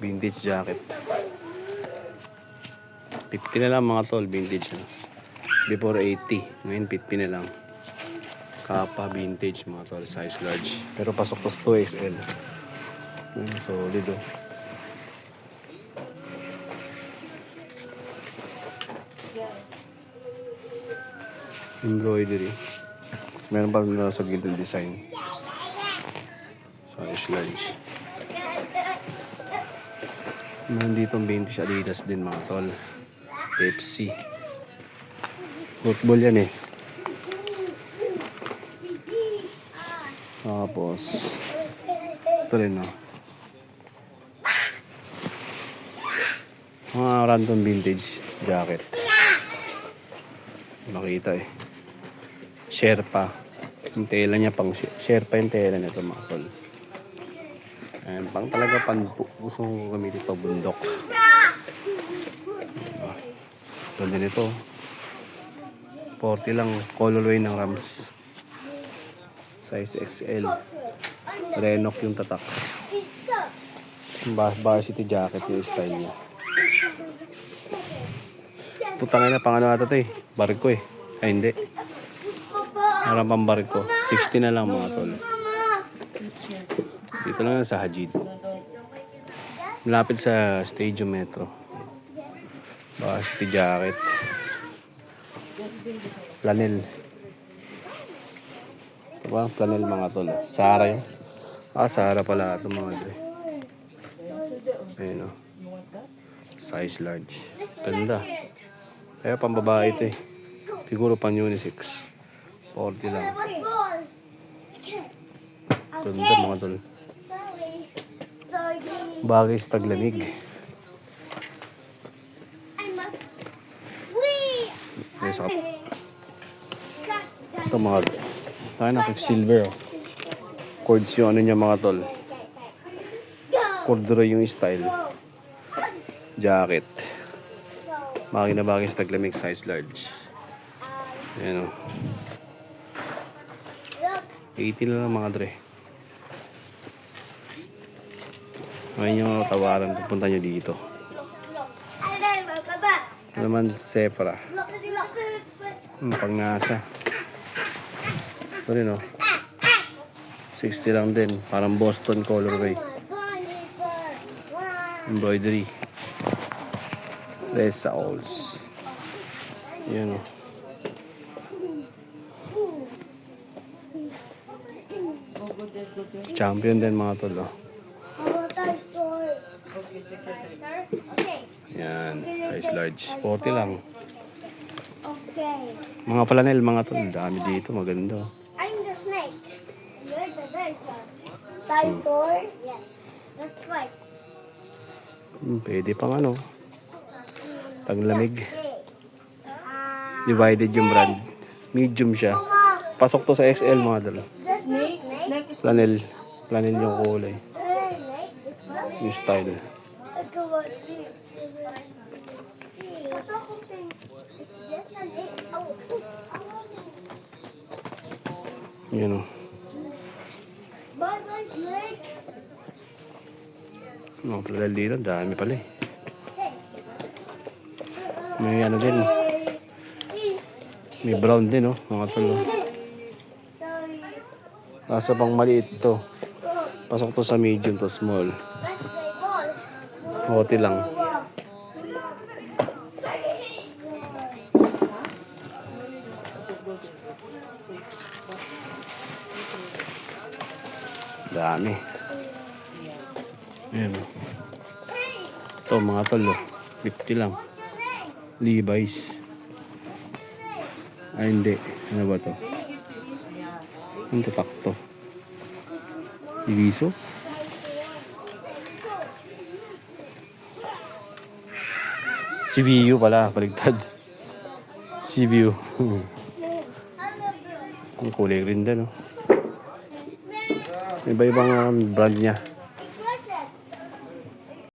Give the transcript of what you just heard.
Vintage jacket. 50 na lang mga tol, vintage na. Before 80, ngayon 50 na lang. Kappa vintage mga tol, size large. Pero pasok to 2XL. Solid oh. Embroidery. Meron pa na sa gilid design. Size large. Meron ditong vintage Adidas din mga tol. FC. Football yan eh. Tapos ito rin oh. Mga random vintage jacket. Makita eh. Sherpa. Yung tela niya pang Sherpa yung tela nito mga tol. Ayan, pang talaga gusto kong gamitin ito bundok. Ito din ito. 40 lang colorway ng Rams. Size XL. Renok yung tatak. Varsity jacket yung style niya. Tutangay na pang ano ata ito eh. Barko eh. Ay hindi. Parang pang barko. 60 na lang mga tol. Dito lang sa Hajid. Malapit sa Stadium Metro. Varsity jacket. Planel. Diba? Planel mga tol. Sara yun. Sara pala ito mga tol. Ayun o. Size large. Ganda. Kaya pang babae ito eh. Siguro pang unisex. 40 lang. Ganda mga tol. Bagay sa taglamig. Ito mga tol. Tayo na silver oh. Cords yung ano niya mga tol. Corduroy yung style. Jacket. Bagay na bagay sa taglamig, size large. Ayan o. 80 na lang mga dre. Ngayon yung tawaran, pupunta nyo dito. Ano naman, Sephora. Pangasa. Ito rin o. 60 lang din. Parang Boston colorway. Embroidery. Resa Alls. Yan o. Champion din mga tol o. Yan. Size large. 40 lang. Mga flanel mga tol. Dami dito. Maganda. I'm the snake. You're the dinosaur. Dinosaur? Yes. That's right. Pwede pang ano. Taglamig. Divided yung brand. Medium siya. Pasok to sa XL mga tol. Flanel. Flanel yung kulay. Yung style. Yan o. Mga flanel dito. Dami pala eh. May ano din. May brown din oh. Mga tol. Nasa pang maliit to. Pasok to sa medium to small. 40 lang. Dami. Ayan. Ito mga tol. 50 lang. Levi's. Ay hindi. Ano ba to? Ang tatak to. Ibiso. CVU pala. Baligtad. CVU. Ang kulay rin din. Oh. Iba-ibang brand niya.